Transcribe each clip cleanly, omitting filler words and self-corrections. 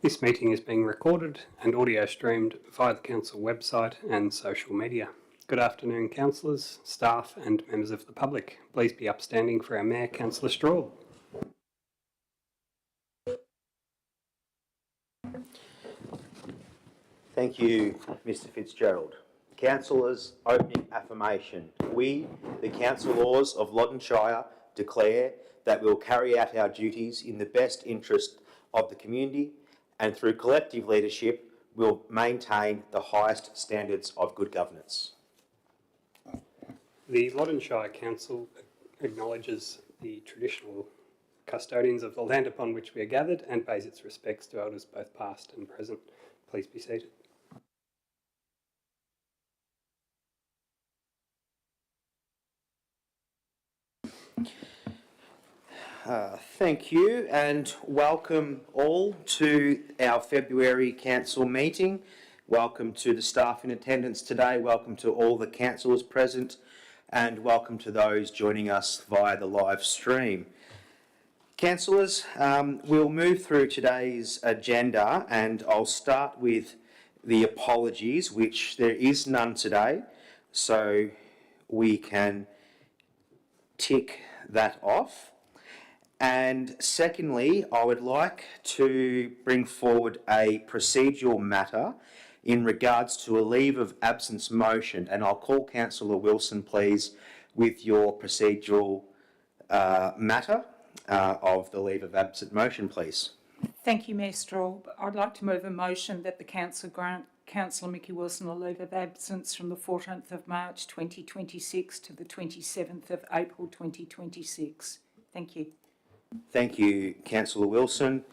This meeting is being recorded and audio streamed via the Council website and social media. Good afternoon, councillors, staff and members of the public. Please be upstanding for our Mayor, Councillor Straub. Thank you, Mr Fitzgerald. Councillors, opening affirmation. We, the councillors of Loddon Shire, declare that we will carry out our duties in the best interest of the community and through collective leadership will maintain the highest standards of good governance. The Loddon Shire Council acknowledges the traditional custodians of the land upon which we are gathered and pays its respects to elders both past and present. Please be seated. Thank you and welcome all to our February Council meeting. Welcome to the staff in attendance today, welcome to all the councillors present and welcome to those joining us via the live stream. Councillors, we'll move through today's agenda and I'll start with the apologies, which there is none today, so we can tick that off. And secondly, I would like to bring forward a procedural matter in regards to a leave of absence motion, and I'll call Councillor Wilson, please, with your procedural matter of the leave of absence motion, please. Thank you, Mayor Straub. I'd like to move a motion that the Council grant Councillor Mickey Wilson a leave of absence from the 14th of March 2026 to the 27th of April 2026. Thank you. Thank you, Councillor Wilson.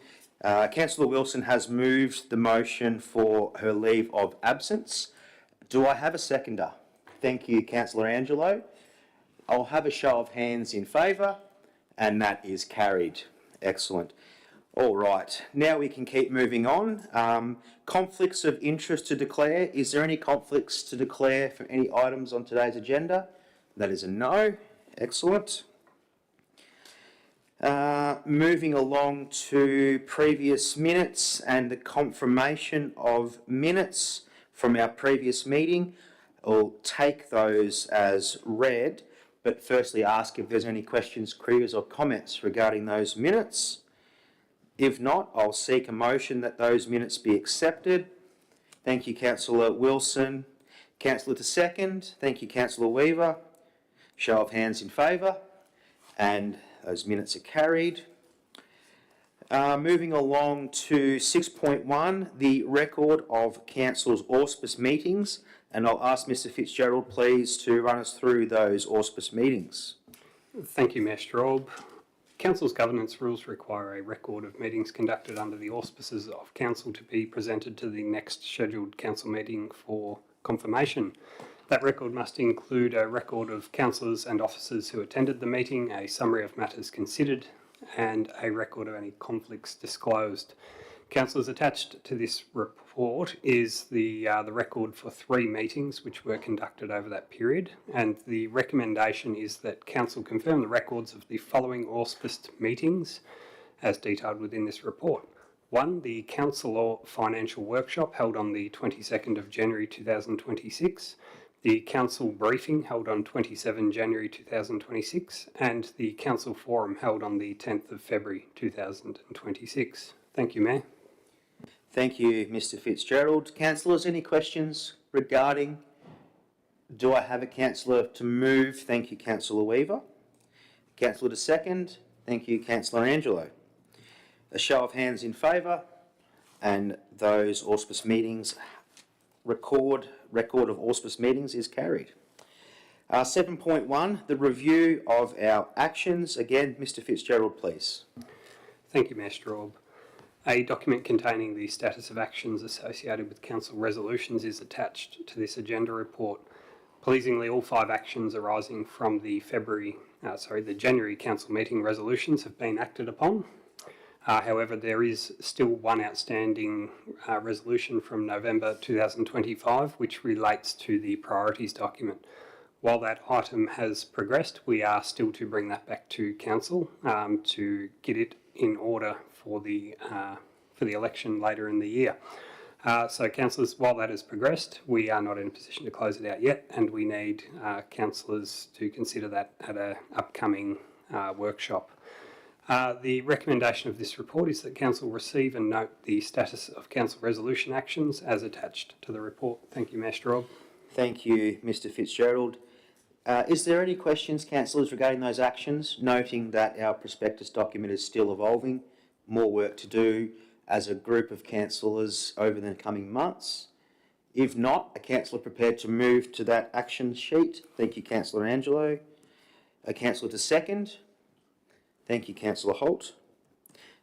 Councillor Wilson has moved the motion for her leave of absence. Do I have a seconder? Thank you, Councillor Angelo. I'll have a show of hands in favour, and that is carried. Excellent. All right, now we can keep moving on. Conflicts of interest to declare. Is there any conflicts to declare for any items on today's agenda? That is a no. Excellent. Moving along to previous minutes and the confirmation of minutes from our previous meeting. I'll take those as read, but firstly ask if there's any questions, queries or comments regarding those minutes. If not, I'll seek a motion that those minutes be accepted. Thank you, Councillor Wilson. Councillor to second. Thank you, Councillor Weaver. Show of hands in favour. And those minutes are carried. Moving along to 6.1, the record of Council's auspice meetings, and I'll ask Mr Fitzgerald please to run us through those auspice meetings. Thank you, Mayor Straub. Council's governance rules require a record of meetings conducted under the auspices of Council to be presented to the next scheduled Council meeting for confirmation. That record must include a record of councillors and officers who attended the meeting, a summary of matters considered, and a record of any conflicts disclosed. Councillors, attached to this report is the record for 3 meetings which were conducted over that period, and the recommendation is that Council confirm the records of the following auspiced meetings as detailed within this report. 1. The Council Law Financial Workshop held on the 22nd of January 2026. The Council Briefing held on 27 January 2026 and the Council Forum held on the 10th of February 2026. Thank you, Mayor. Thank you, Mr Fitzgerald. Councillors, any questions regarding? Do I have a councillor to move? Thank you, Councillor Weaver. Councillor to second? Thank you, Councillor Angelo. A show of hands in favour, and those auspice meetings record of auspice meetings is carried. 7.1, the review of our actions. Again, Mr Fitzgerald, please. Thank you, Mayor Straub. A document containing the status of actions associated with Council resolutions is attached to this agenda report. Pleasingly, all 5 actions arising from the January Council meeting resolutions have been acted upon. However, there is still one outstanding resolution from November 2025 which relates to the priorities document. While that item has progressed, we are still to bring that back to Council to get it in order for the for the election later in the year. So councillors, while that has progressed, we are not in a position to close it out yet, and we need councillors to consider that at an upcoming workshop. The recommendation of this report is that council receive and note the status of council resolution actions as attached to the report. Thank you, Mayor Straub. Thank you, Mr Fitzgerald. Is there any questions, councillors, regarding those actions, noting that our prospectus document is still evolving, more work to do as a group of councillors over the coming months? If not, a councillor prepared to move to that action sheet? Thank you, Councillor Angelo. A councillor to second? Thank you, Councillor Holt.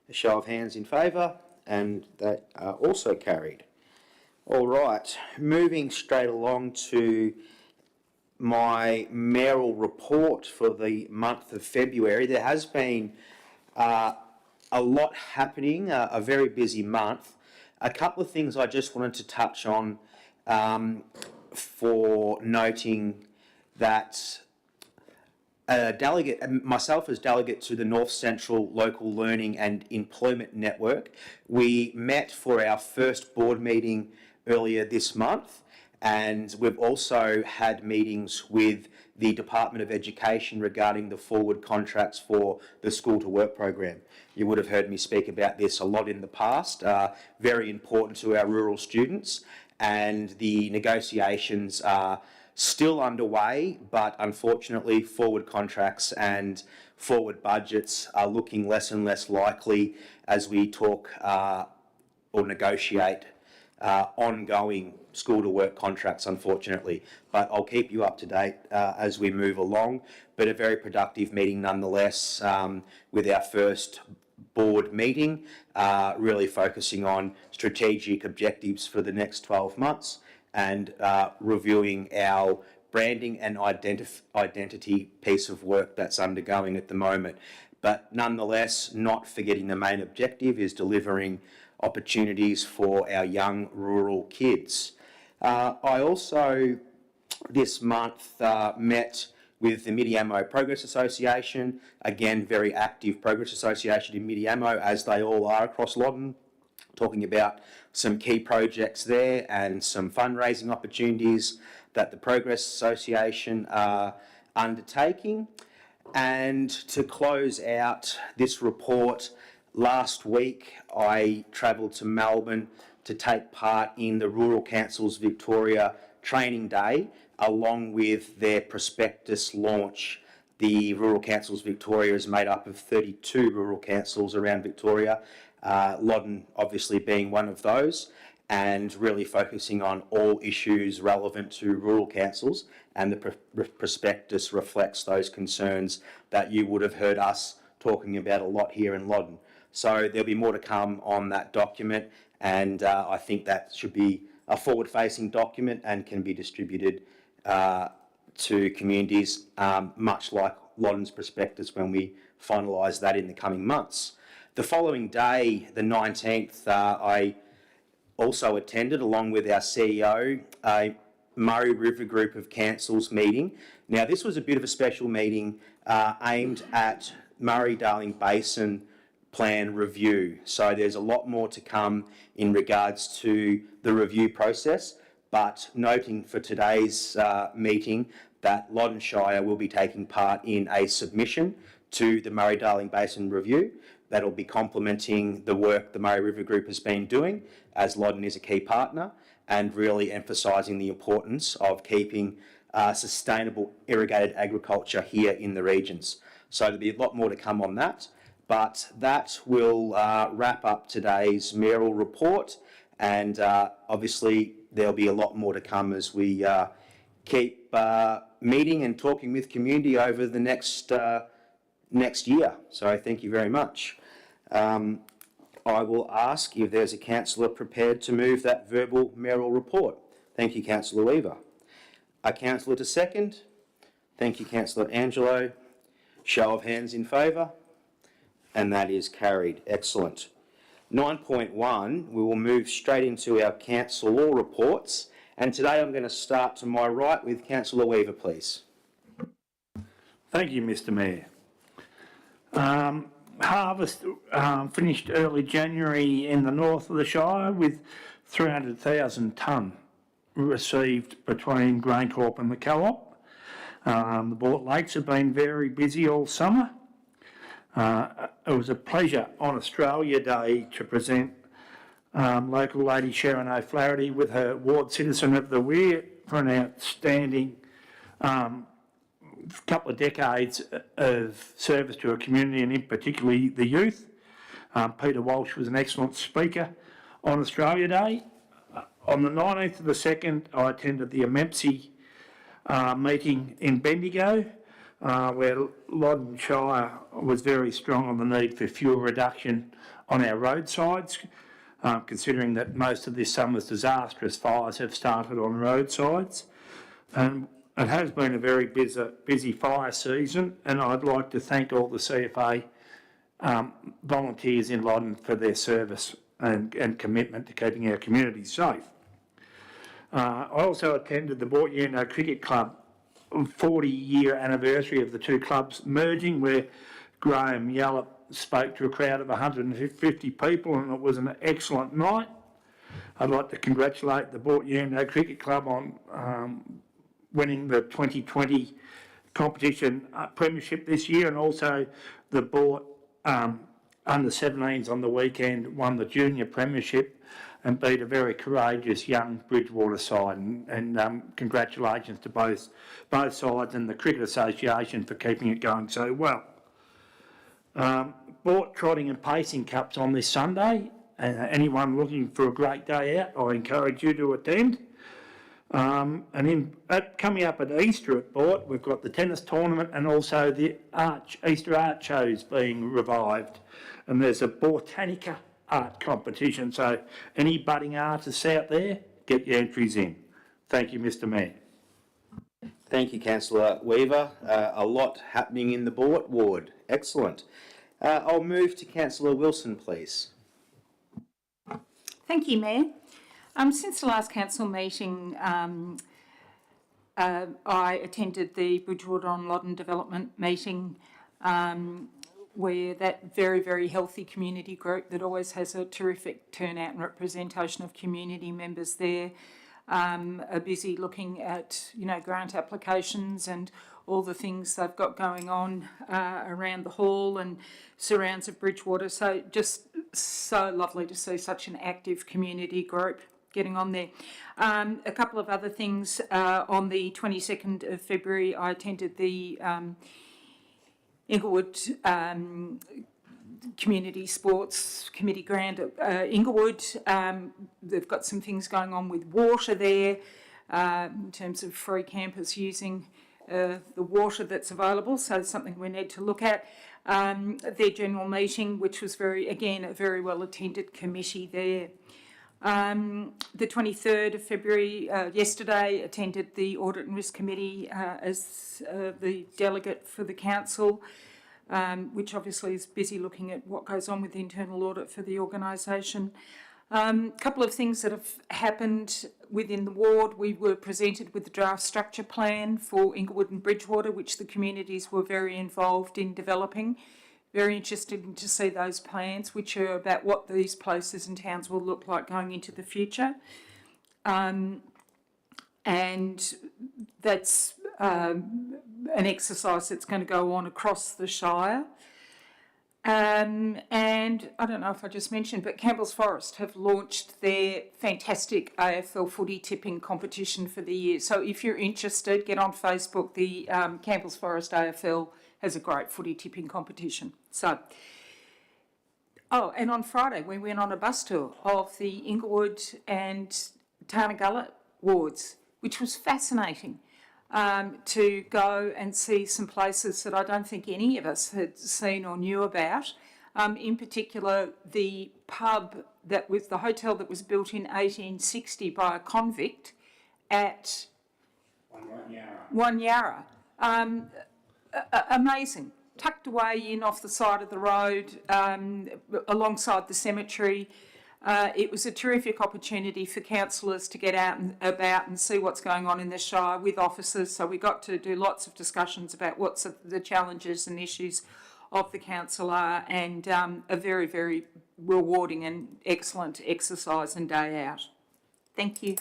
A show of hands in favour, and that are also carried. All right, moving straight along to my mayoral report for the month of February. There has been a lot happening, a very busy month. A couple of things I just wanted to touch on for noting that myself as delegate to the North Central Local Learning and Employment Network, we met for our first board meeting earlier this month, and we've also had meetings with the Department of Education regarding the forward contracts for the School to Work program. You would have heard me speak about this a lot in the past, very important to our rural students, and the negotiations are still underway, but unfortunately forward contracts and forward budgets are looking less and less likely as we talk or negotiate ongoing school to work contracts, unfortunately. But I'll keep you up to date as we move along. But a very productive meeting nonetheless with our first board meeting, really focusing on strategic objectives for the next 12 months and reviewing our branding and identity piece of work that's undergoing at the moment. But nonetheless, not forgetting the main objective is delivering opportunities for our young rural kids. I also, this month, met with the Midiamo Progress Association, again, very active Progress Association in Midiamo, as they all are across Loddon, talking about some key projects there and some fundraising opportunities that the Progress Association are undertaking. And to close out this report, last week I travelled to Melbourne to take part in the Rural Councils Victoria Training Day, along with their prospectus launch. The Rural Councils Victoria is made up of 32 rural councils around Victoria, Loddon obviously being one of those, and really focusing on all issues relevant to rural councils, and the prospectus reflects those concerns that you would have heard us talking about a lot here in Loddon. So there'll be more to come on that document, and I think that should be a forward-facing document and can be distributed to communities, much like Loddon's prospectus when we finalise that in the coming months. The following day, the 19th, I also attended, along with our CEO, a Murray River Group of Councils meeting. Now, this was a bit of a special meeting aimed at Murray-Darling Basin plan review. So there's a lot more to come in regards to the review process, but noting for today's meeting that Loddon Shire will be taking part in a submission to the Murray-Darling Basin Review that'll be complementing the work the Murray River Group has been doing, as Loddon is a key partner, and really emphasising the importance of keeping sustainable irrigated agriculture here in the regions. So there'll be a lot more to come on that, but that will wrap up today's mayoral report, and obviously there'll be a lot more to come as we keep meeting and talking with community over the next year. So thank you very much. I will ask if there's a councillor prepared to move that verbal mayoral report. Thank you, Councillor Weaver. A councillor to second. Thank you, Councillor Angelo. Show of hands in favour. And that is carried. Excellent. 9.1, we will move straight into our council law reports. And today I'm going to start to my right with Councillor Weaver, please. Thank you, Mr Mayor. harvest finished early January in the north of the Shire with 300,000 tonne received between GrainCorp and the co-op. The Bort Lakes have been very busy all summer. It was a pleasure on Australia Day to present local lady Sharon O'Flaherty with her Ward Citizen of the Year for an outstanding couple of decades of service to a community and in particularly the youth. Peter Walsh was an excellent speaker on Australia Day. On the 19th of the 2nd, I attended the AMEPSI meeting in Bendigo, where Loddon Shire was very strong on the need for fuel reduction on our roadsides, considering that most of this summer's disastrous fires have started on roadsides. And it has been a very busy fire season, and I'd like to thank all the CFA volunteers in Loddon for their service and commitment to keeping our community safe. I also attended the Bort Uno Cricket Club 40-year anniversary of the two clubs merging, where Graham Yallop spoke to a crowd of 150 people, and it was an excellent night. I'd like to congratulate the Bort Uno Cricket Club on winning the 2020 competition premiership this year, and also the Bort under-17s on the weekend won the junior premiership and beat a very courageous young Bridgewater side. And congratulations to both sides and the Cricket Association for keeping it going so well. Bort Trotting and Pacing Cups on this Sunday. Anyone looking for a great day out, I encourage you to attend. Coming up at Easter at Bort, we've got the tennis tournament and also the Easter art shows being revived. And there's a Botanica art competition, so any budding artists out there, get your entries in. Thank you, Mr Mayor. Thank you, Councillor Weaver. A lot happening in the Bort ward. Excellent. I'll move to Councillor Wilson, please. Thank you, Mayor. Since the last council meeting, I attended the Bridgewater on Loddon development meeting, where that very, very healthy community group that always has a terrific turnout and representation of community members there are busy looking at, grant applications and all the things they've got going on around the hall and surrounds of Bridgewater. So just so lovely to see such an active community group getting on there. A couple of other things. On the 22nd of February, I attended the Inglewood Community Sports Committee Grand at Inglewood. They've got some things going on with water there in terms of free campers using the water that's available, so it's something we need to look at. Their general meeting, which was a very well attended committee there. The 23rd of February, yesterday, attended the Audit and Risk Committee as the delegate for the council, which obviously is busy looking at what goes on with the internal audit for the organisation. A couple of things that have happened within the ward. We were presented with the draft structure plan for Inglewood and Bridgewater, which the communities were very involved in developing. Very interested to see those plans, which are about what these places and towns will look like going into the future. And that's an exercise that's going to go on across the Shire. And I don't know if I just mentioned, but Campbell's Forest have launched their fantastic AFL footy tipping competition for the year. So if you're interested, get on Facebook. The Campbell's Forest AFL has a great footy tipping competition. So, and on Friday we went on a bus tour of the Inglewood and Tarnagulla wards, which was fascinating to go and see some places that I don't think any of us had seen or knew about. In particular, the pub that was the hotel that was built in 1860 by a convict at Wanyara. Amazing. Tucked away in off the side of the road, alongside the cemetery. It was a terrific opportunity for councillors to get out and about and see what's going on in the Shire with officers. So we got to do lots of discussions about what's the challenges and issues of the councillor, and a very, very rewarding and excellent exercise and day out. Thank you.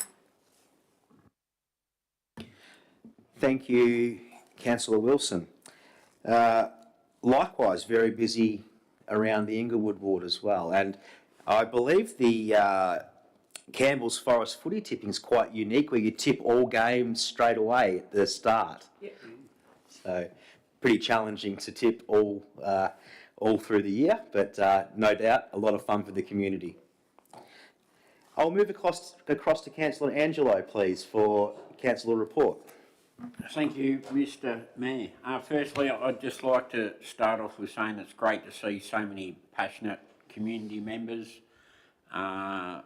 Thank you, Councillor Wilson. Likewise, very busy around the Inglewood ward as well, and I believe the Campbell's Forest footy tipping is quite unique, where you tip all games straight away at the start. Yep. So pretty challenging to tip all through the year, but no doubt a lot of fun for the community. I'll move across to Councillor Angelo, please, for councillor report. Thank you, Mr Mayor. Firstly, I'd just like to start off with saying it's great to see so many passionate community members, or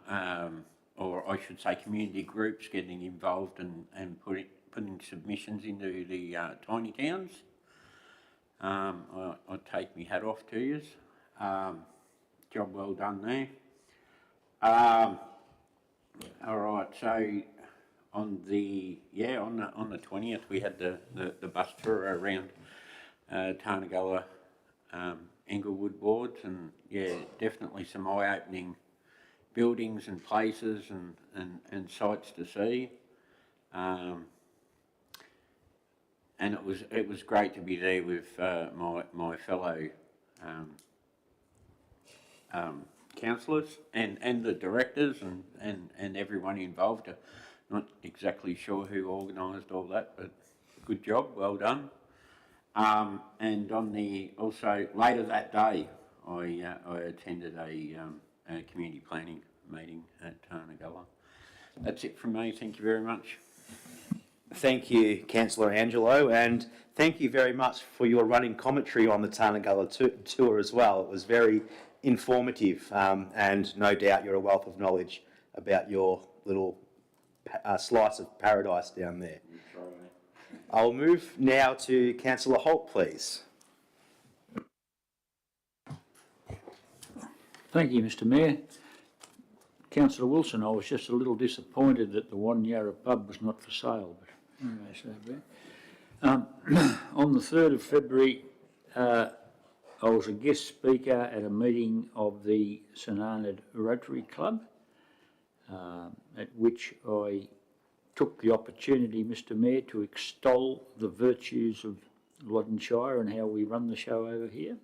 I should say community groups, getting involved and putting submissions into the tiny towns. I take my hat off to you. Job well done there. All right, so on the 20th we had the bus tour around Tarnagulla, Inglewood wards, and yeah, definitely some eye-opening buildings and places and sights to see. And it was great to be there with my fellow councillors and the directors and everyone involved. Not exactly sure who organised all that, but good job, well done. And also later that day, I attended a community planning meeting at Tarnagulla. That's it from me. Thank you very much. Thank you, Councillor Angelo, and thank you very much for your running commentary on the Tarnagulla tour as well. It was very informative, and no doubt you're a wealth of knowledge about your little slice of paradise down there. I'll move now to Councillor Holt, please. Thank you, Mr Mayor. Councillor Wilson, I was just a little disappointed that the One Yarra pub was not for sale, but anyway, so be it. On the 3rd of February, I was a guest speaker at a meeting of the St Arnaud Rotary Club, at which I took the opportunity, Mr Mayor, to extol the virtues of Loddon Shire and how we run the show over here.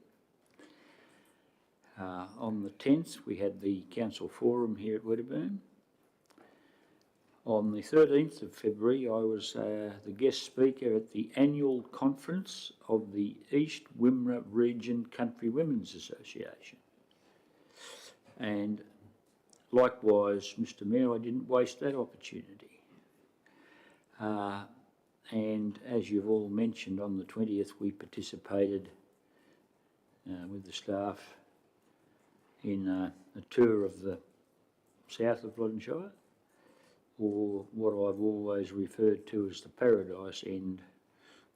On the 10th, we had the council forum here at Wedderburn. On the 13th of February, I was the guest speaker at the annual conference of the East Wimmera Region Country Women's Association. And likewise, Mr Mayor, I didn't waste that opportunity. And as you've all mentioned, on the 20th, we participated with the staff in a tour of the south of Loddon Shire, or what I've always referred to as the paradise end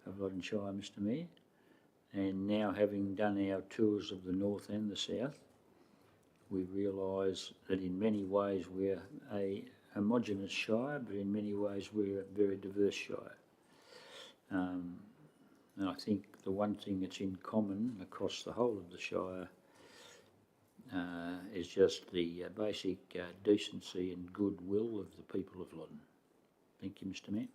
of Loddon Shire, Mr Mayor. And now, having done our tours of the north and the south, we realise that in many ways we're a homogenous shire, but in many ways we're a very diverse shire. And I think the one thing that's in common across the whole of the shire is just the basic decency and goodwill of the people of Loddon. Thank you, Mr Mayor.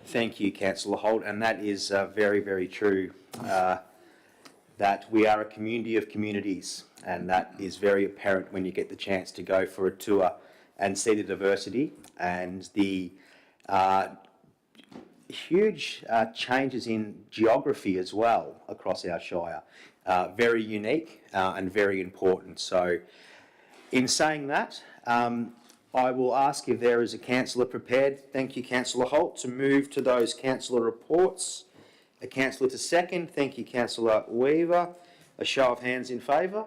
Thank you, Councillor Holt, and that is very, very true, that we are a community of communities, and that is very apparent when you get the chance to go for a tour and see the diversity and the huge changes in geography as well across our shire. Very unique and very important. So in saying that, I will ask if there is a councillor prepared, thank you Councillor Holt, to move to those councillor reports. A councillor to second, thank you Councillor Weaver. A show of hands in favour.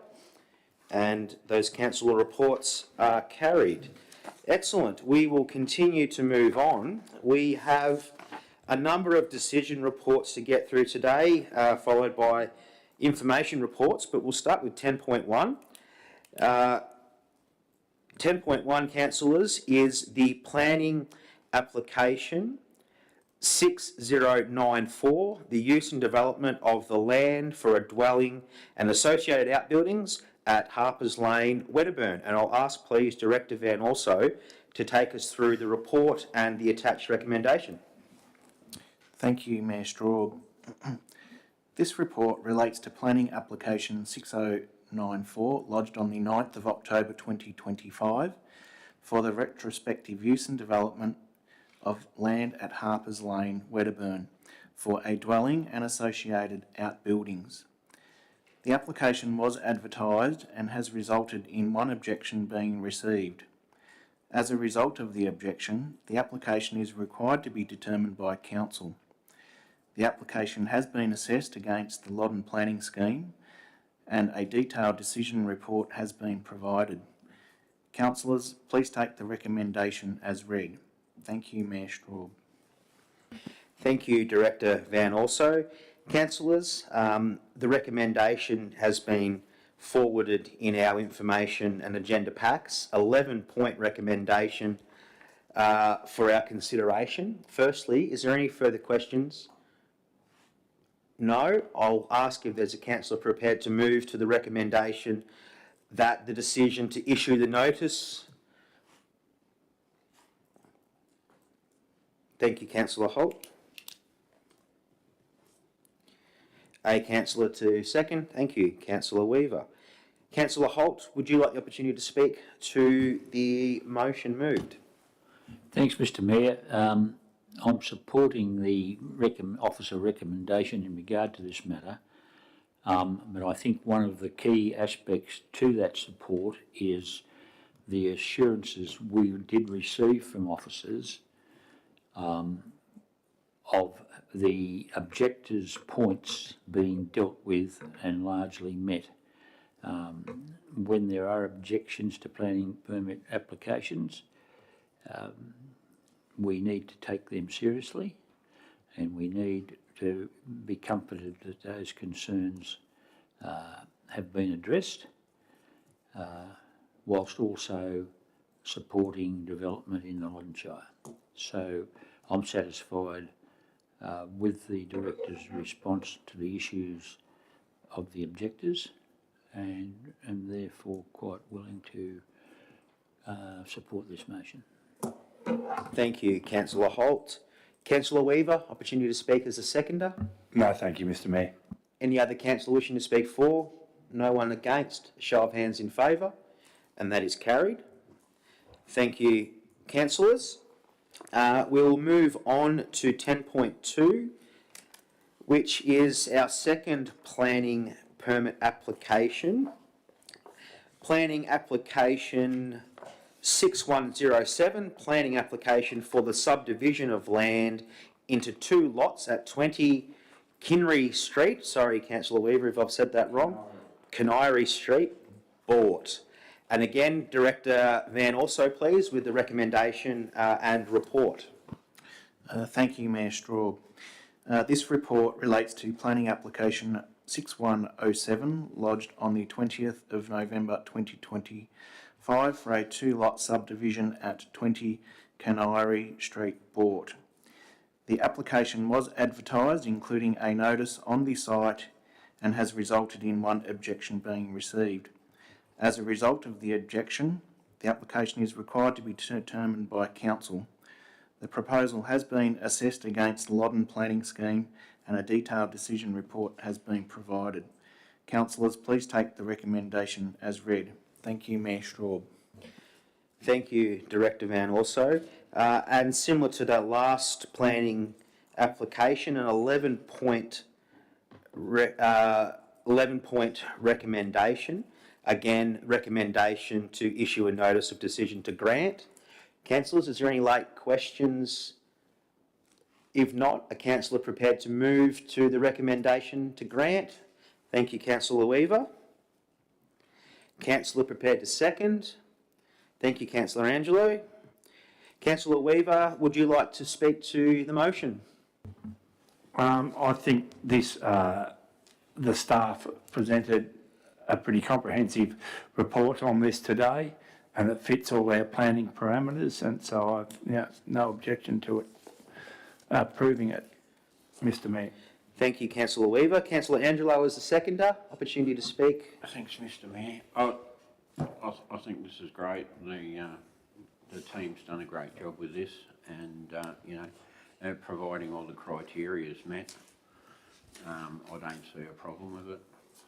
And those councillor reports are carried. Excellent. We will continue to move on. We have a number of decision reports to get through today, followed by information reports, but we'll start with 10.1. 10.1, councillors, is the planning application 6094, the use and development of the land for a dwelling and associated outbuildings at Harpers Lane, Wedderburn. And I'll ask please Director Van also to take us through the report and the attached recommendation. Thank you, Mayor Straub. This report relates to planning application 6094 lodged on the 9th of October 2025 for the retrospective use and development of land at Harpers Lane, Wedderburn for a dwelling and associated outbuildings. The application was advertised and has resulted in one objection being received. As a result of the objection, the application is required to be determined by Council. The application has been assessed against the Loddon Planning Scheme and a detailed decision report has been provided. Councillors, please take the recommendation as read. Thank you, Mayor Straub. Thank you, Director Van also. Councillors, the recommendation has been forwarded in our information and agenda packs. 11-point recommendation for our consideration. Firstly, is there any further questions? No. I'll ask if there's a councillor prepared to move to the recommendation that the decision to issue the notice. Thank you, Councillor Holt. A councillor to second. Thank you, Councillor Weaver. Councillor Holt, would you like the opportunity to speak to the motion moved? Thanks, Mr Mayor. I'm supporting the officer recommendation in regard to this matter, but I think one of the key aspects to that support is the assurances we did receive from officers of the objectors' points being dealt with and largely met. When there are objections to planning permit applications, we need to take them seriously and we need to be comforted that those concerns have been addressed, whilst also supporting development in the Loddon Shire. So I'm satisfied with the Director's response to the issues of the objectors and am therefore quite willing to support this motion. Thank you, Councillor Holt. Councillor Weaver, opportunity to speak as a seconder. No, thank you, Mr Mayor. Any other councillor wishing to speak for? No one against. Show of hands in favour, and that is carried. Thank you, councillors. We'll move on to 10.2, which is our second planning permit application. Planning application 6107, planning application for the subdivision of land into two lots at 20 Kinnery Street. Sorry, Councillor Weaver, if I've said that wrong. Kinnery Street, Boort. And again, Director Van also, please, with the recommendation and report. Thank you, Mayor Straub. This report relates to planning application 6107 lodged on the 20th of November 2025 for a two-lot subdivision at 20 Kinnery Street, Boort. The application was advertised, including a notice on the site, and has resulted in one objection being received. As a result of the objection, the application is required to be determined by Council. The proposal has been assessed against the Loddon Planning Scheme and a detailed decision report has been provided. Councillors, please take the recommendation as read. Thank you, Mayor Straub. Thank you, Director Van also. And similar to that last planning application, an 11-point recommendation. Again, recommendation to issue a notice of decision to grant. Councillors, is there any late questions? If not, a councillor prepared to move to the recommendation to grant. Thank you, Councillor Weaver. Councillor prepared to second. Thank you, Councillor Angelo. Councillor Weaver, would you like to speak to the motion? I think this, the staff presented a pretty comprehensive report on this today and it fits all our planning parameters and so I've no objection to it. approving it, Mr Mayor. Thank you, councillor Weaver. Councillor Angelo is the seconder. Opportunity to speak. Thanks, Mr Mayor. I think this is great. The team's done a great job with this, and you know, they're providing all the criteria is met. I don't see a problem with it.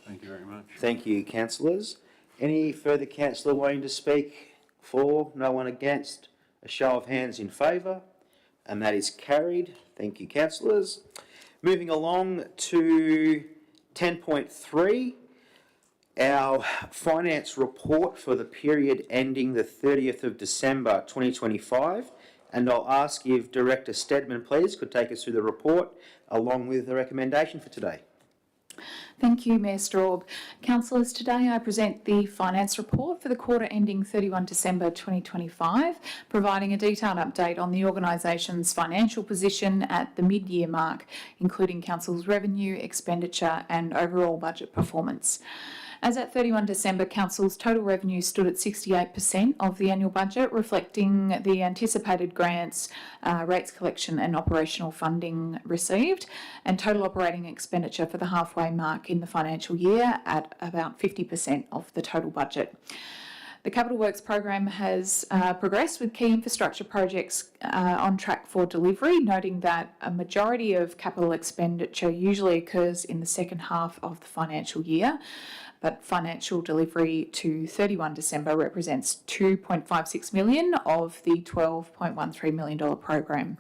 Thank you very much. Thank you, councillors. Any further councillor wanting to speak for? No one against? A show of hands in favour, and that is carried. Thank you, councillors. Moving along to 10.3, our finance report for the period ending the 30th of December 2025. And I'll ask if Director Stedman, please, could take us through the report along with the recommendation for today. Thank you, Mayor Straub. Councillors, today I present the finance report for the quarter ending 31 December 2025, providing a detailed update on the organisation's financial position at the mid-year mark, including Council's revenue, expenditure and overall budget performance. As at 31 December, Council's total revenue stood at 68% of the annual budget, reflecting the anticipated grants, rates collection and operational funding received, and total operating expenditure for the halfway mark in the financial year at about 50% of the total budget. The Capital Works program has progressed with key infrastructure projects on track for delivery, noting that a majority of capital expenditure usually occurs in the second half of the financial year, but financial delivery to 31 December represents 2.56 million of the $12.13 million program.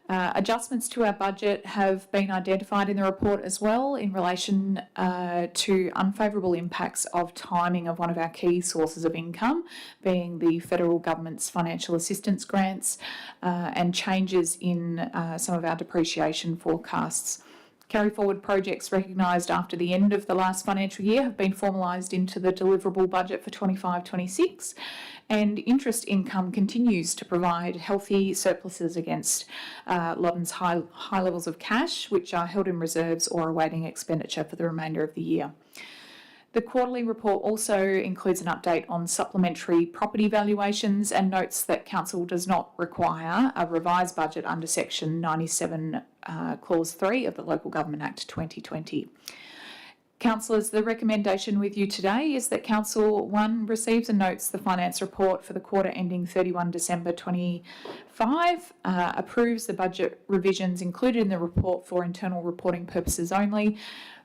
Adjustments to our budget have been identified in the report as well in relation to unfavourable impacts of timing of one of our key sources of income, being the federal government's financial assistance grants, and changes in some of our depreciation forecasts. Carry forward projects recognised after the end of the last financial year have been formalised into the deliverable budget for 25-26, and interest income continues to provide healthy surpluses against Loddon's high levels of cash, which are held in reserves or awaiting expenditure for the remainder of the year. The quarterly report also includes an update on supplementary property valuations and notes that Council does not require a revised budget under Section 97, Clause 3 of the Local Government Act 2020. Councillors, the recommendation with you today is that Council 1 receives and notes the finance report for the quarter ending 31 December 25, approves the budget revisions included in the report for internal reporting purposes only.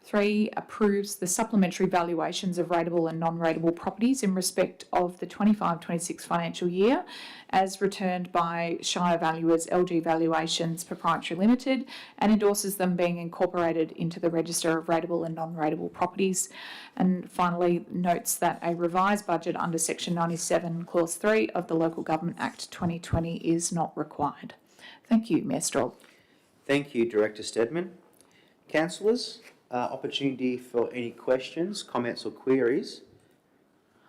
3, approves the supplementary valuations of rateable and non-rateable properties in respect of the 25-26 financial year as returned by Shire Valuers LG Valuations Proprietary Limited, and endorses them being incorporated into the register of rateable and non-rateable properties. And finally, notes that a revised budget under Section 97 Clause 3 of the Local Government Act 2020 is not required. Thank you, Mayor Straub. Thank you, Director Stedman. Councillors, opportunity for any questions, comments or queries.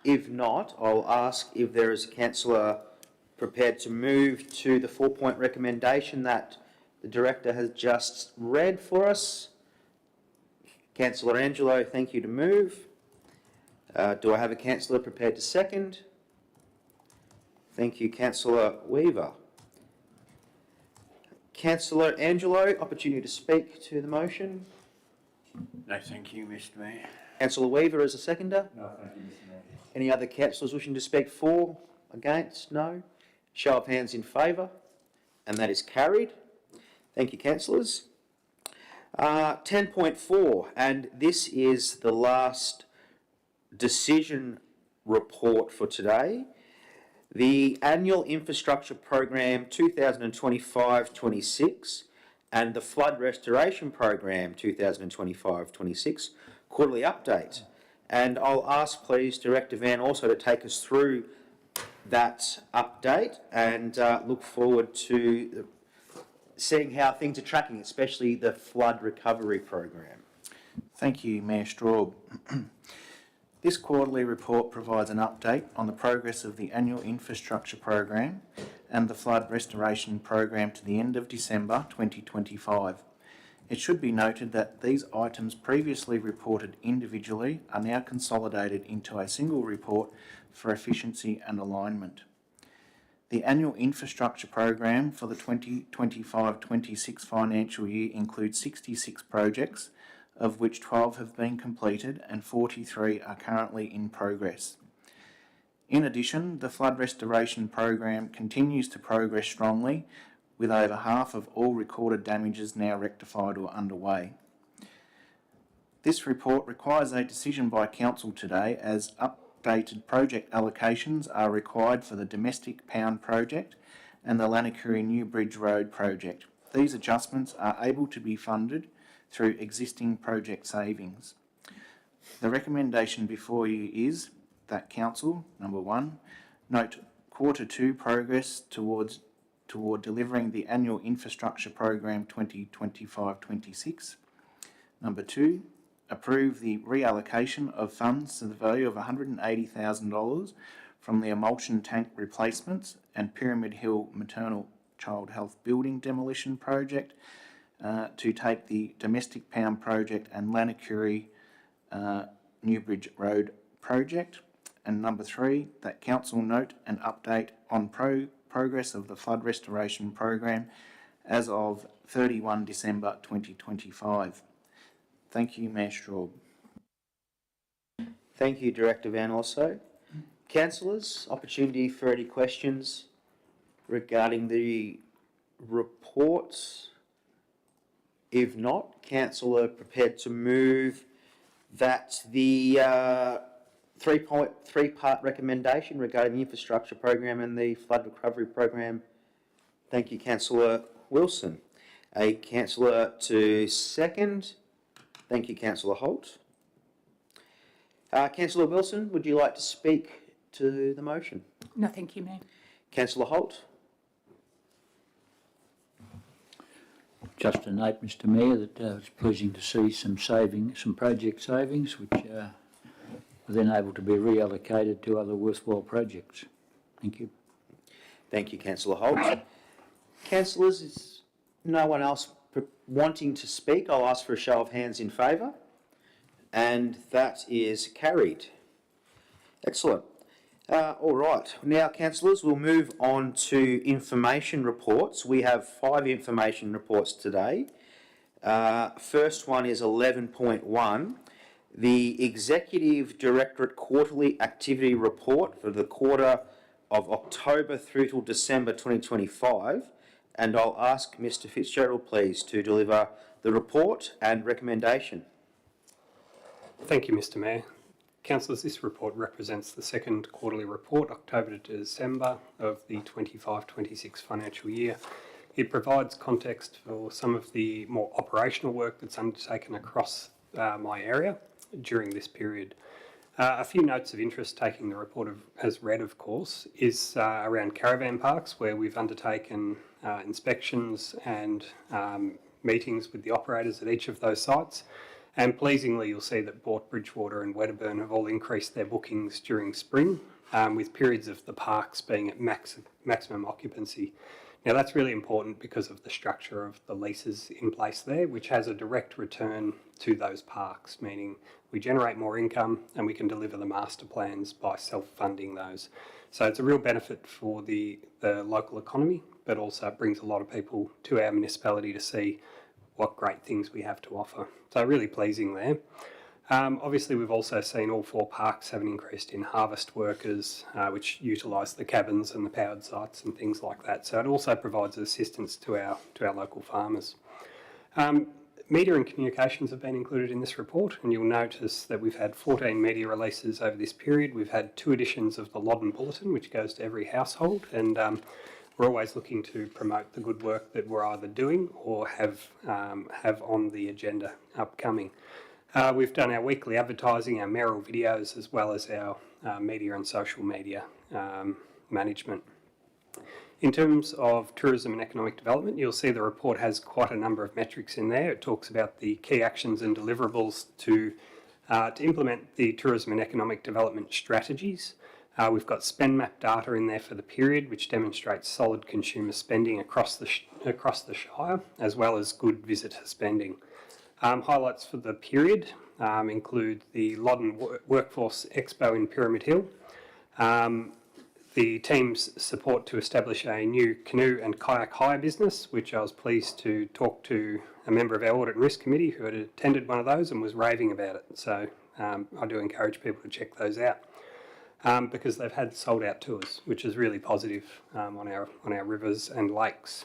If not, I'll ask if there is a councillor prepared to move to the 4-point recommendation that the Director has just read for us. Councillor Angelo, thank you to move. Do I have a councillor prepared to second? Thank you, Councillor Weaver. Councillor Angelo, opportunity to speak to the motion. No, thank you, Mr Mayor. Councillor Weaver as a seconder. No, thank you, Mr Mayor. Any other councillors wishing to speak for, against? No. Show of hands in favour, and that is carried. Thank you, councillors. 10.4, and this is the last decision report for today. The Annual Infrastructure Program 2025-26 and the Flood Restoration Program 2025-26 quarterly update. And I'll ask, please, Director Van also to take us through that update and look forward to seeing how things are tracking, especially the Flood Recovery Program. Thank you, Mayor Straub. This quarterly report provides an update on the progress of the Annual Infrastructure Program and the Flood Restoration Program to the end of December 2025. It should be noted that these items previously reported individually are now consolidated into a single report for efficiency and alignment. The annual infrastructure program for the 2025-26 financial year includes 66 projects, of which 12 have been completed and 43 are currently in progress. In addition, the flood restoration program continues to progress strongly, with over half of all recorded damages now rectified or underway. This report requires a decision by Council today, as updated project allocations are required for the Domestic Pound project and the Lanakuri New Bridge Road project. These adjustments are able to be funded through existing project savings. The recommendation before you is that Council, number 1, note Q2 progress toward delivering the annual infrastructure program 2025-26. Number 2, approve the reallocation of funds to the value of $180,000 from the emulsion tank replacements and Pyramid Hill Maternal Child Health Building demolition project to take the Domestic Pound project and Lanakuri Newbridge Road project. And number 3, that Council note an update on progress of the flood restoration program as of 31 December 2025. Thank you, Mayor Straub. Thank you, Director Van Osso. Councillors, opportunity for any questions regarding the reports? If not, Council are prepared to move that the three-part recommendation regarding the infrastructure program and the flood recovery program. Thank you, Councillor Wilson. A councillor to second. Thank you, Councillor Holt. Councillor Wilson, would you like to speak to the motion? No, thank you, Mayor. Councillor Holt. Just to note, Mr Mayor, that it's pleasing to see some project savings, which were then able to be reallocated to other worthwhile projects. Thank you. Thank you, Councillor Holt. Councillors, is no one else wanting to speak? I'll ask for a show of hands in favour. And that is carried. Excellent. All right. Now, councillors, we'll move on to information reports. We have 5 information reports today. First one is 11.1. The Executive Directorate Quarterly Activity Report for the quarter of October through till December 2025. And I'll ask Mr Fitzgerald, please, to deliver the report and recommendation. Thank you, Mr Mayor. Councillors, this report represents the second quarterly report, October to December of the 25-26 financial year. It provides context for some of the more operational work that's undertaken across my area during this period. A few notes of interest taking the report as read, of course, is around caravan parks, where we've undertaken inspections and meetings with the operators at each of those sites. And pleasingly, you'll see that Port Bridgewater and Wedderburn have all increased their bookings during spring, with periods of the parks being at maximum occupancy. Now, that's really important because of the structure of the leases in place there, which has a direct return to those parks, meaning we generate more income and we can deliver the master plans by self-funding those. So it's a real benefit for the local economy, but also it brings a lot of people to our municipality to see what great things we have to offer. So really pleasing there. Obviously, we've also seen all 4 parks have an increase in harvest workers, which utilise the cabins and the powered sites and things like that. So it also provides assistance to our local farmers. Media and communications have been included in this report, and you'll notice that we've had 14 media releases over this period. We've had 2 editions of the Loddon Bulletin, which goes to every household, and we're always looking to promote the good work that we're either doing or have on the agenda upcoming. We've done our weekly advertising, our mayoral videos, as well as our media and social media management. In terms of tourism and economic development, you'll see the report has quite a number of metrics in there. It talks about the key actions and deliverables to implement the tourism and economic development strategies. We've got spend map data in there for the period, which demonstrates solid consumer spending across the Shire, as well as good visitor spending. Highlights for the period include the Loddon Workforce Expo in Pyramid Hill, the team's support to establish a new canoe and kayak hire business, which I was pleased to talk to a member of our Audit and Risk Committee who had attended one of those and was raving about it. So I do encourage people to check those out because they've had sold out tours, which is really positive on our rivers and lakes.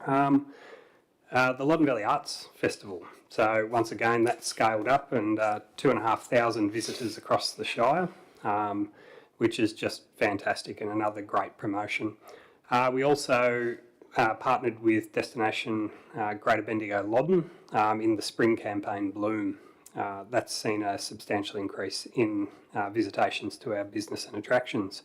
The Loddon Valley Arts Festival. So once again, that's scaled up and 2,500 visitors across the Shire, which is just fantastic and another great promotion. We also partnered with Destination Greater Bendigo Loddon in the spring campaign Bloom. That's seen a substantial increase in visitations to our business and attractions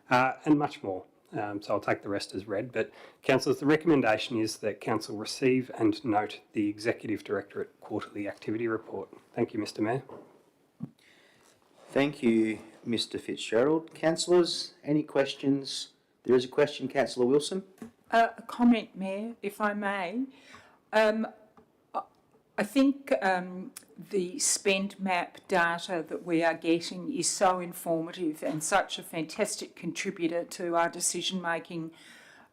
and much more. So I'll take the rest as read. But councillors, the recommendation is that council receive and note the Executive Directorate Quarterly Activity Report. Thank you, Mr Mayor. Thank you, Mr Fitzgerald. Councillors, any questions? There is a question, Councillor Wilson. A comment, Mayor, if I may. I think the spend map data that we are getting is so informative and such a fantastic contributor to our decision making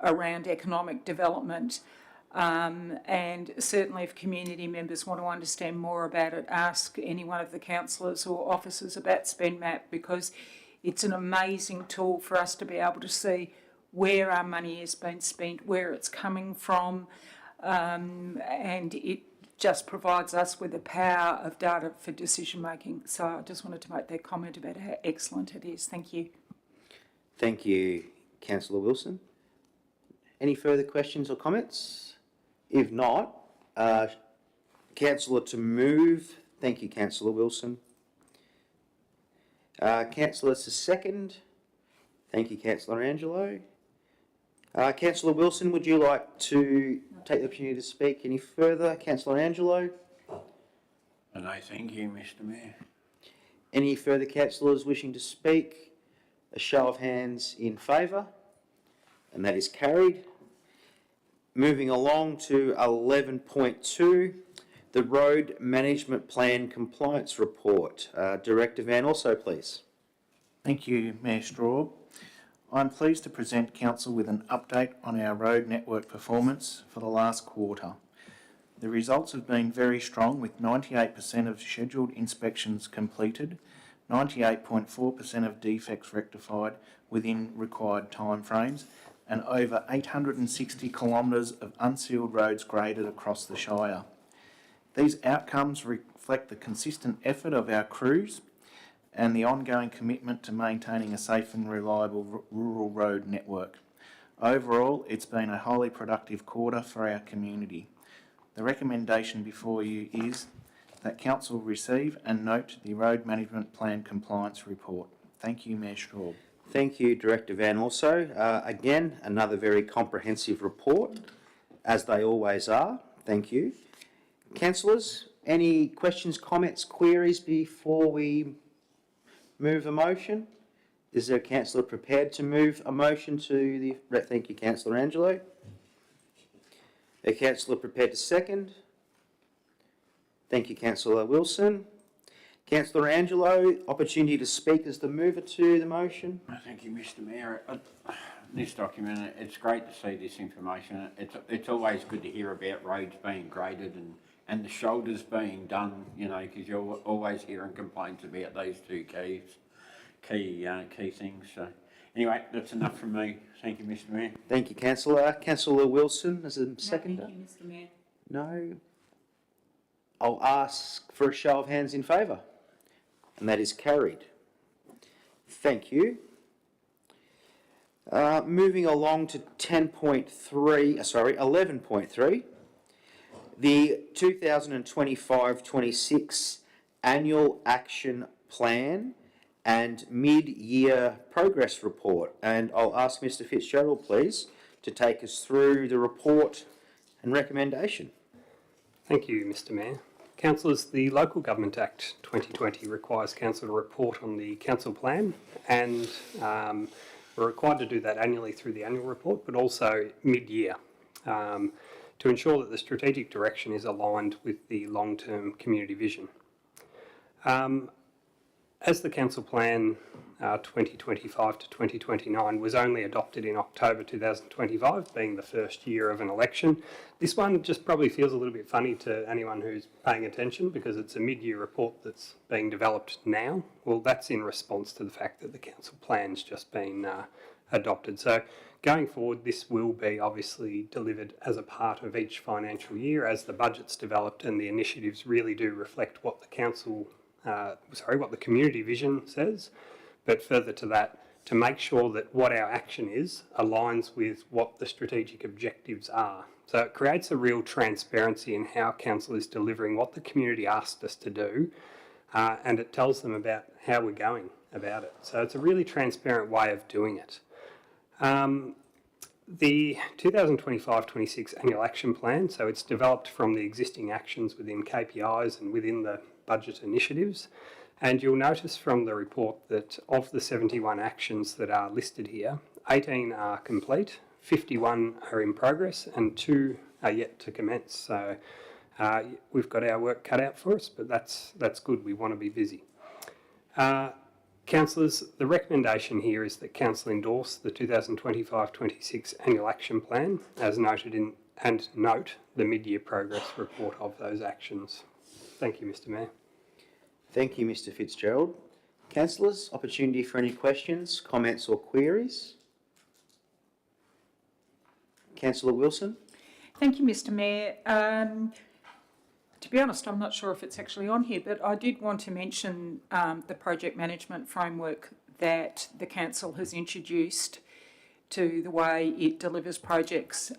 around economic development. And certainly if community members want to understand more about it, ask any one of the councillors or officers about spend map, because it's an amazing tool for us to be able to see where our money has been spent, where it's coming from, and it just provides us with the power of data for decision making. So I just wanted to make that comment about how excellent it is. Thank you. Thank you, Councillor Wilson. Any further questions or comments? If not, Councillor to move. Thank you, Councillor Wilson. Councillor to second. Thank you, Councillor Angelo. Councillor Wilson, would you like to take the opportunity to speak any further? Councillor Angelo? No, thank you, Mr Mayor. Any further councillors wishing to speak? A show of hands in favour, and that is carried. Moving along to 11.2, the Road Management Plan Compliance Report. Director Van also, please. Thank you, Mayor Straub. I'm pleased to present Council with an update on our road network performance for the last quarter. The results have been very strong, with 98% of scheduled inspections completed, 98.4% of defects rectified within required timeframes, and over 860 kilometres of unsealed roads graded across the Shire. These outcomes reflect the consistent effort of our crews and the ongoing commitment to maintaining a safe and reliable rural road network. Overall, it's been a highly productive quarter for our community. The recommendation before you is that Council receive and note the Road Management Plan Compliance Report. Thank you, Mayor Straub. Thank you, Director Van also. Again, another very comprehensive report, as they always are. Thank you. Councillors, any questions, comments, queries before we move a motion? Is there a councillor prepared to move a motion to the... Thank you, Councillor Angelo. A councillor prepared to second? Thank you, Councillor Wilson. Councillor Angelo, opportunity to speak as the mover to the motion. Thank you, Mr Mayor. This document, it's great to see this information. It's always good to hear about roads being graded and the shoulders being done, you know, because you're always hearing complaints about those two key things. So anyway, that's enough from me. Thank you, Mr Mayor. Thank you, Councillor. Councillor Wilson as a seconder? No, thank you, Mr Mayor. No. I'll ask for a show of hands in favour, and that is carried. Thank you. Moving along to 11.3, the 2025-26 Annual Action Plan and Mid-Year Progress Report. And I'll ask Mr Fitzgerald, please, to take us through the report and recommendation. Thank you, Mr Mayor. Councillors, the Local Government Act 2020 requires Council to report on the Council Plan, and we're required to do that annually through the annual report, but also mid-year, to ensure that the strategic direction is aligned with the long-term community vision. as the council plan 2025 to 2029 was only adopted in October 2025, being the first year of an election, this one just probably feels a little bit funny to anyone who's paying attention because it's a mid-year report that's being developed now. Well, that's in response to the fact that the council plan's just been adopted. So going forward, this will be obviously delivered as a part of each financial year as the budget's developed and the initiatives really do reflect what the council, what the community vision says. But further to that, to make sure that what our action is aligns with what the strategic objectives are. So it creates a real transparency in how council is delivering what the community asked us to do, and it tells them about how we're going about it. So it's a really transparent way of doing it. The 2025-26 annual action plan, so it's developed from the existing actions within KPIs and within the budget initiatives. And you'll notice from the report that of the 71 actions that are listed here, 18 are complete, 51 are in progress, and 2 are yet to commence. So we've got our work cut out for us, but that's good. We want to be busy. Councillors, the recommendation here is that Council endorse the 2025-26 annual action plan as noted in and note the mid-year progress report of those actions. Thank you, Mr. Mayor. Thank you, Mr Fitzgerald. Councillors, opportunity for any questions, comments or queries? Councillor Wilson? Thank you, Mr Mayor. To be honest, I'm not sure if it's actually on here, but I did want to mention the project management framework that the council has introduced to the way it delivers projects.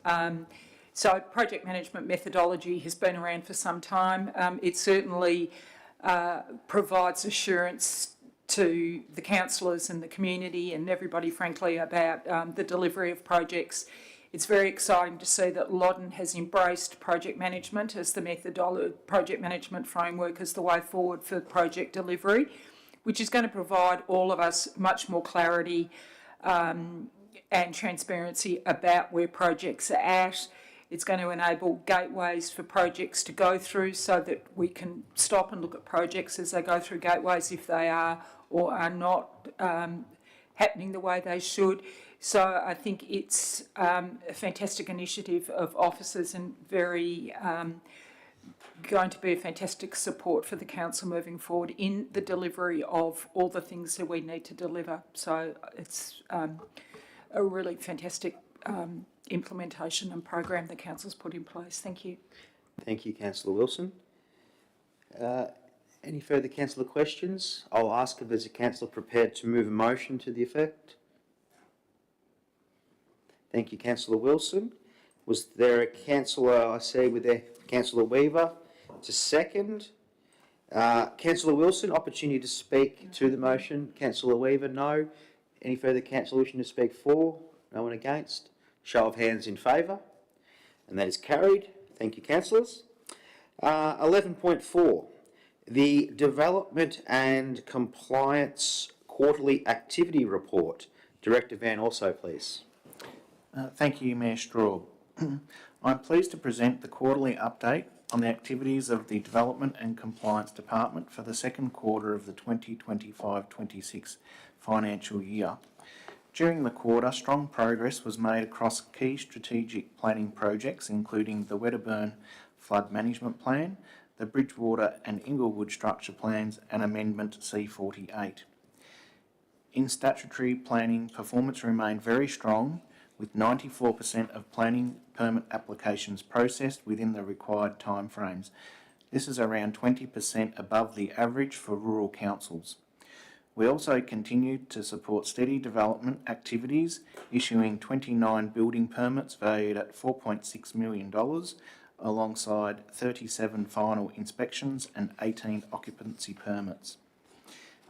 So project management methodology has been around for some time. It certainly provides assurance to the councillors and the community and everybody, frankly, about the delivery of projects. It's very exciting to see that Loddon has embraced project management as the project management framework as the way forward for project delivery, which is going to provide all of us much more clarity and transparency about where projects are at. It's going to enable gateways for projects to go through so that we can stop and look at projects as they go through gateways if they are or are not happening the way they should. So I think it's a fantastic initiative of officers and very going to be a fantastic support for the council moving forward in the delivery of all the things that we need to deliver. So it's a really fantastic implementation and program the council's put in place. Thank you. Thank you, Councillor Wilson. Any further councillor questions? I'll ask if there's a councillor prepared to move a motion to the effect. Thank you, Councillor Wilson. Was there a councillor, I see with there, Councillor Weaver, to second? Councillor Wilson, opportunity to speak to the motion. Councillor Weaver, no. Any further councillor wishing to speak for? No one against? Show of hands in favour. And that is carried. Thank you, councillors. 11.4, the Development and Compliance Quarterly Activity Report. Director Van also, please. Thank you, Mayor Straub. I'm pleased to present the quarterly update on the activities of the Development and Compliance Department for the second quarter of the 2025-26 financial year. During the quarter, strong progress was made across key strategic planning projects, including the Wedderburn Flood Management Plan, the Bridgewater and Inglewood Structure Plans, and Amendment C48. In statutory planning, performance remained very strong, with 94% of planning permit applications processed within the required timeframes. This is around 20% above the average for rural councils. We also continued to support steady development activities, issuing 29 building permits valued at $4.6 million, alongside 37 final inspections and 18 occupancy permits.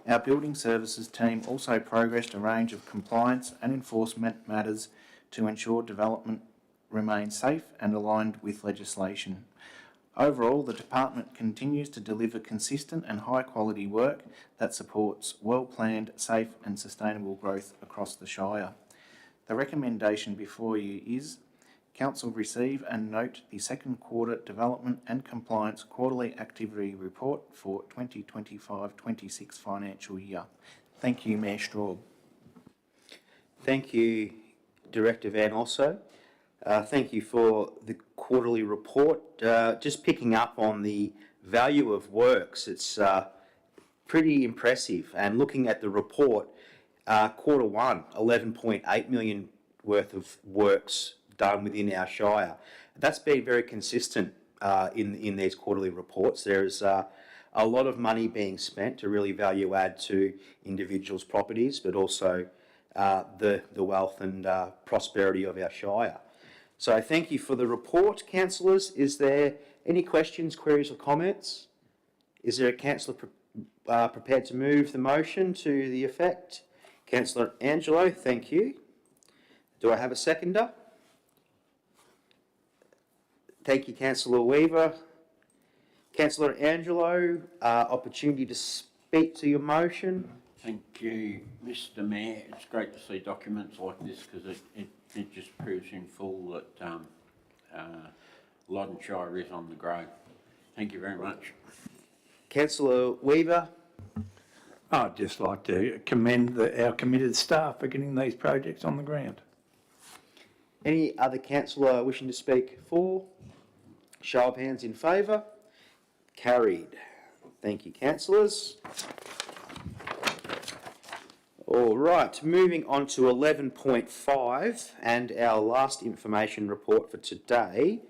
Our building services team also progressed a range of compliance and enforcement matters to ensure development remains safe and aligned with legislation. Overall, the department continues to deliver consistent and high-quality work that supports well-planned, safe and sustainable growth across the Shire. The recommendation before you is Council receive and note the second quarter development and compliance quarterly activity report for 2025-26 financial year. Thank you, Mayor Straub. Thank you, Director Van Also. Thank you for the quarterly report. Just picking up on the value of works, it's pretty impressive. And looking at the report, quarter one, 11.8 million worth of works done within our shire. That's been very consistent in these quarterly reports. There's a lot of money being spent to really value add to individuals' properties, but also the wealth and prosperity of our shire. So thank you for the report, councillors. Is there any questions, queries or comments? Is there a councillor prepared to move the motion to the effect? Councillor Angelo, thank you. Do I have a seconder? Thank you, Councillor Weaver. Councillor Angelo, opportunity to speak to your motion. Thank you, Mr Mayor. It's great to see documents like this because it just proves in full that Loddon Shire is on the grow. Thank you very much. Councillor Weaver. I'd just like to commend our committed staff for getting these projects on the ground. Any other councillor wishing to speak for? Show of hands in favour. Carried. Thank you, councillors. All right, moving on to 11.5 and our last information report for today.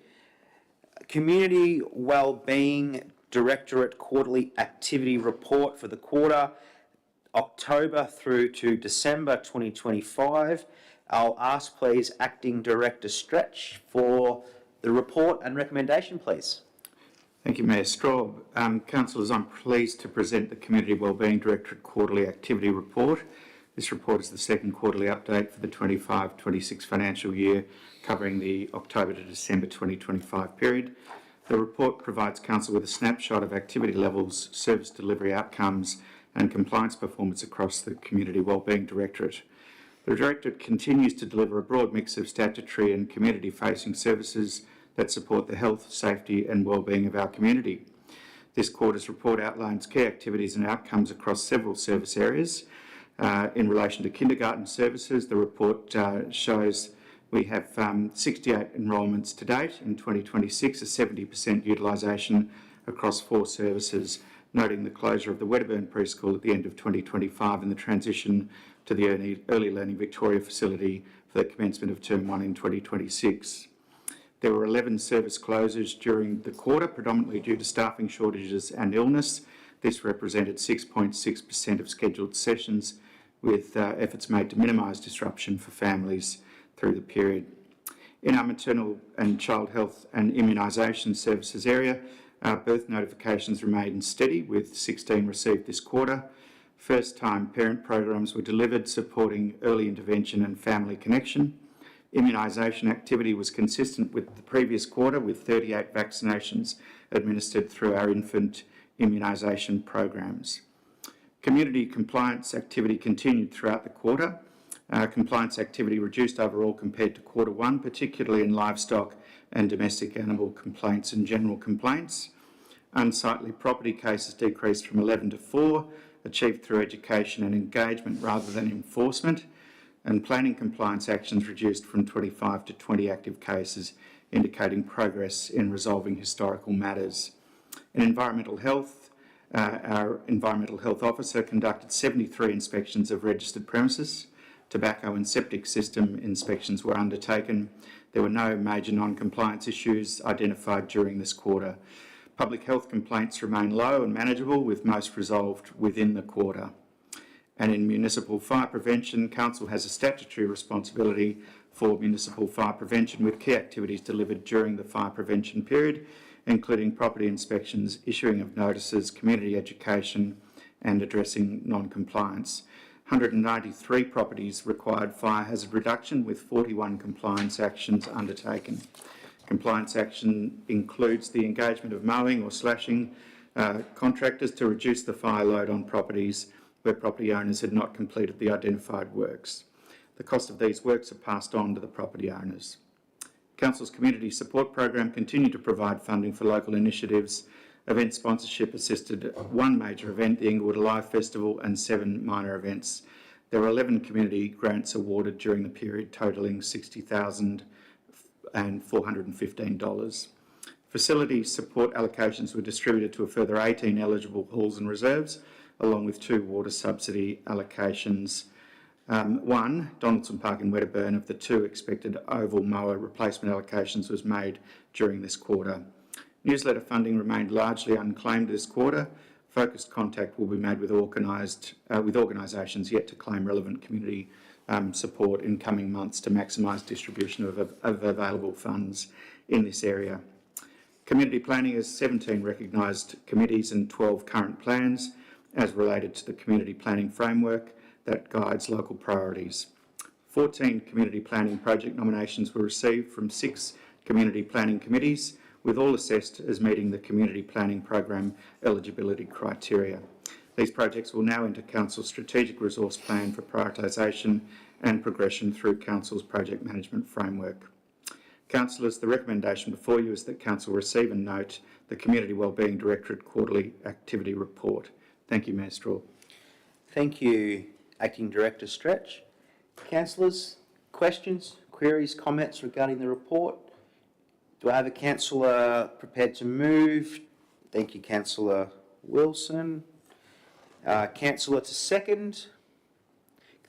Community Wellbeing Directorate Quarterly Activity Report for the quarter, October through to December 2025. I'll ask, please, Acting Director Stretch for the report and recommendation, please. Thank you, Mayor Straub. Councillors, I'm pleased to present the Community Wellbeing Directorate Quarterly Activity Report. This report is the second quarterly update for the 25-26 financial year, covering the October to December 2025 period. The report provides Council with a snapshot of activity levels, service delivery outcomes and compliance performance across the Community Wellbeing Directorate. The Directorate continues to deliver a broad mix of statutory and community-facing services that support the health, safety and wellbeing of our community. This quarter's report outlines key activities and outcomes across several service areas. In relation to kindergarten services, the report shows we have 68 enrolments to date in 2026, a 70% utilisation across 4 services, noting the closure of the Wedderburn Preschool at the end of 2025 and the transition to the Early Learning Victoria facility for the commencement of Term 1 in 2026. There were 11 service closures during the quarter, predominantly due to staffing shortages and illness. This represented 6.6% of scheduled sessions, with efforts made to minimise disruption for families through the period. In our maternal and child health and immunisation services area, our birth notifications remained steady, with 16 received this quarter. First-time parent programs were delivered, supporting early intervention and family connection. Immunisation activity was consistent with the previous quarter, with 38 vaccinations administered through our infant immunisation programs. Community compliance activity continued throughout the quarter. Compliance activity reduced overall compared to quarter one, particularly in livestock and domestic animal complaints and general complaints. Unsightly property cases decreased from 11 to 4, achieved through education and engagement rather than enforcement, and planning compliance actions reduced from 25 to 20 active cases, indicating progress in resolving historical matters. In environmental health, our environmental health officer conducted 73 inspections of registered premises. Tobacco and septic system inspections were undertaken. There were no major non-compliance issues identified during this quarter. Public health complaints remain low and manageable, with most resolved within the quarter. And in municipal fire prevention, Council has a statutory responsibility for municipal fire prevention, with key activities delivered during the fire prevention period, including property inspections, issuing of notices, community education and addressing non-compliance. 193 properties required fire hazard reduction, with 41 compliance actions undertaken. Compliance action includes the engagement of mowing or slashing contractors to reduce the fire load on properties where property owners had not completed the identified works. The cost of these works are passed on to the property owners. Council's Community Support Program continued to provide funding for local initiatives. Event sponsorship assisted one major event, the Inglewood Alive Festival, and 7 minor events. There were 11 community grants awarded during the period, totalling $60,415. Facility support allocations were distributed to a further 18 eligible halls and reserves, along with 2 water subsidy allocations. One, Donaldson Park in Wedderburn, of the 2 expected oval mower replacement allocations was made during this quarter. Newsletter funding remained largely unclaimed this quarter. Focused contact will be made with organisations yet to claim relevant community support in coming months to maximise distribution of available funds in this area. Community planning has 17 recognised committees and 12 current plans as related to the community planning framework that guides local priorities. 14 community planning project nominations were received from 6 community planning committees, with all assessed as meeting the community planning program eligibility criteria. These projects will now enter Council's strategic resource plan for prioritisation and progression through Council's project management framework. Councillors, the recommendation before you is that Council receive and note the Community Wellbeing Directorate Quarterly Activity Report. Thank you, Mayor Straub. Thank you, Acting Director Stretch. Councillors, questions, queries, comments regarding the report? Do I have a councillor prepared to move? Thank you, Councillor Wilson. Councillor to second?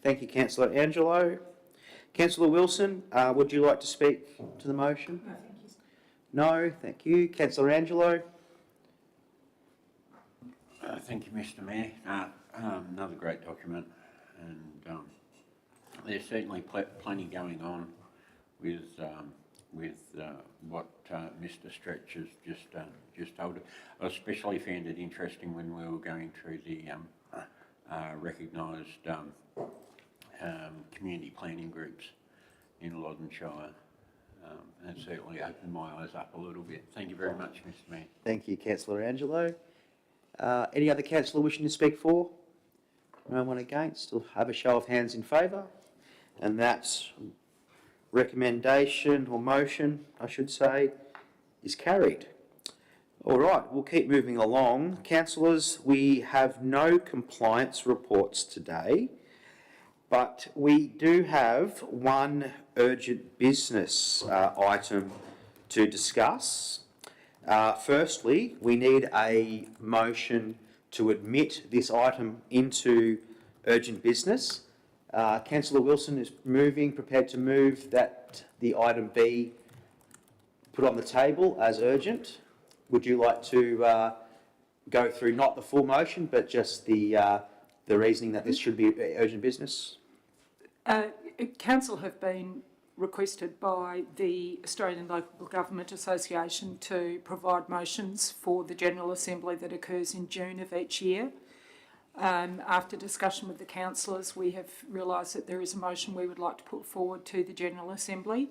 Thank you, Councillor Angelo. Councillor Wilson, would you like to speak to the motion? No, thank you. No, thank you. Councillor Angelo? Thank you, Mr. Mayor. Another great document, and there's certainly plenty going on with what Mr. Stretch has just told us. I especially found it interesting when we were going through the recognised community planning groups in Loddon Shire. And it certainly opened my eyes up a little bit. Thank you very much, Mr. Mayor. Thank you, Councillor Angelo. Any other councillor wishing to speak for? No one against? We'll have a show of hands in favour. And that's recommendation or motion, I should say, is carried. All right, we'll keep moving along. Councillors, we have no compliance reports today, but we do have one urgent business item to discuss. Firstly, we need a motion to admit this item into urgent business. Councillor Wilson is prepared to move that the item be put on the table as urgent. Would you like to go through not the full motion, but just the reasoning that this should be urgent business? Council have been requested by the Australian Local Government Association to provide motions for the General Assembly that occurs in June of each year. After discussion with the councillors, we have realised that there is a motion we would like to put forward to the General Assembly,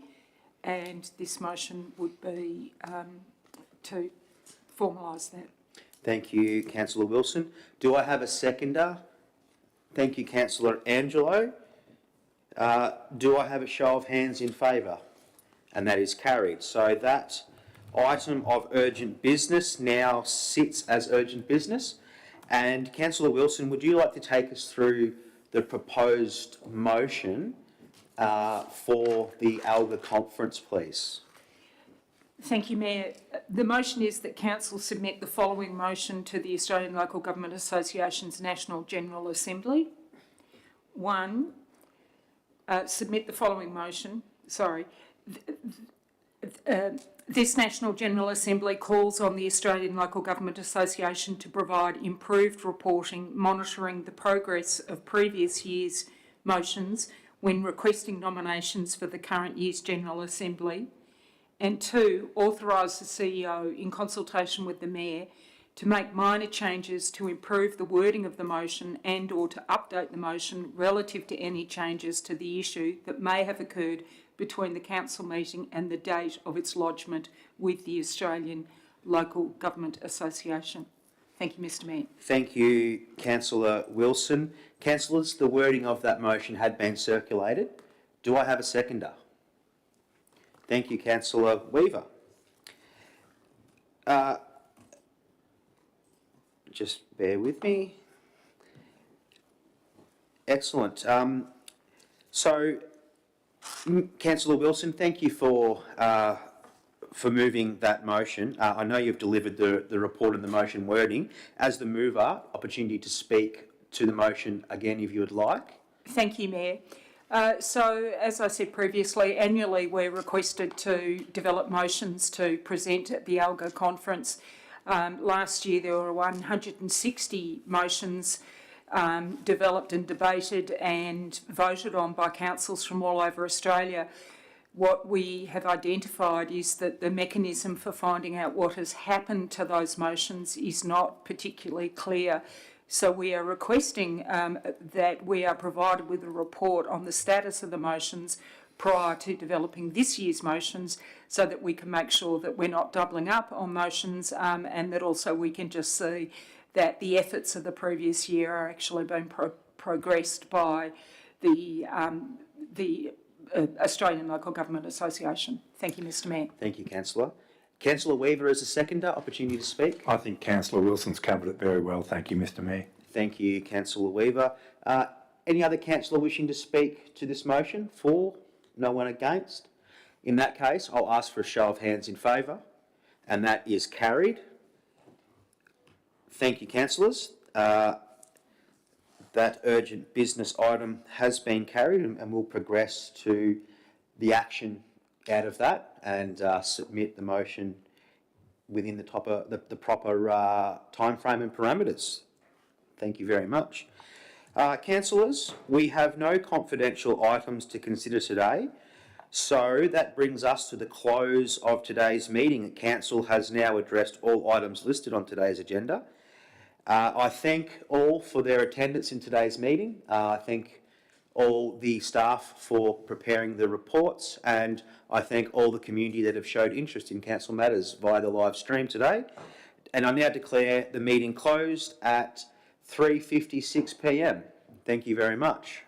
and this motion would be to formalise that. Thank you, Councillor Wilson. Do I have a seconder? Thank you, Councillor Angelo. Do I have a show of hands in favour? And that is carried. So that item of urgent business now sits as urgent business. And Councillor Wilson, would you like to take us through the proposed motion for the ALGA conference, please? Thank you, Mayor. The motion is that Council submit the following motion to the Australian Local Government Association's National General Assembly. One, submit the following motion, this National General Assembly calls on the Australian Local Government Association to provide improved reporting, monitoring the progress of previous year's motions when requesting nominations for the current year's General Assembly. And two, authorise the CEO, in consultation with the Mayor, to make minor changes to improve the wording of the motion and or to update the motion relative to any changes to the issue that may have occurred between the council meeting and the date of its lodgement with the Australian Local Government Association. Thank you, Mr. Mayor. Thank you, Councillor Wilson. Councillors, the wording of that motion had been circulated. Do I have a seconder? Thank you, Councillor Weaver. Just bear with me. Excellent. Councillor Wilson, thank you for moving that motion. I know you've delivered the report and the motion wording. As the mover, opportunity to speak to the motion again if you would like. Thank you, Mayor. So, as I said previously, annually we're requested to develop motions to present at the ALGA conference. Last year there were 160 motions developed and debated and voted on by councils from all over Australia. What we have identified is that the mechanism for finding out what has happened to those motions is not particularly clear. So we are requesting that we are provided with a report on the status of the motions prior to developing this year's motions, so that we can make sure that we're not doubling up on motions, and that also we can just see that the efforts of the previous year are actually being progressed by the Australian Local Government Association. Thank you, Mr. Mayor. Thank you, Councillor. Councillor Weaver as a seconder, opportunity to speak. I think Councillor Wilson's covered it very well. Thank you, Mr. Mayor. Thank you, Councillor Weaver. Any other councillor wishing to speak to this motion? For? No one against? In that case, I'll ask for a show of hands in favour, and that is carried. Thank you, councillors. That urgent business item has been carried, and we'll progress to the action out of that and submit the motion within the proper time frame and parameters. Thank you very much. Councillors, we have no confidential items to consider today, so that brings us to the close of today's meeting. Council has now addressed all items listed on today's agenda. I thank all for their attendance in today's meeting. I thank all the staff for preparing the reports, and I thank all the community that have showed interest in council matters via the live stream today. And I now declare the meeting closed at 3:56 p.m. Thank you very much.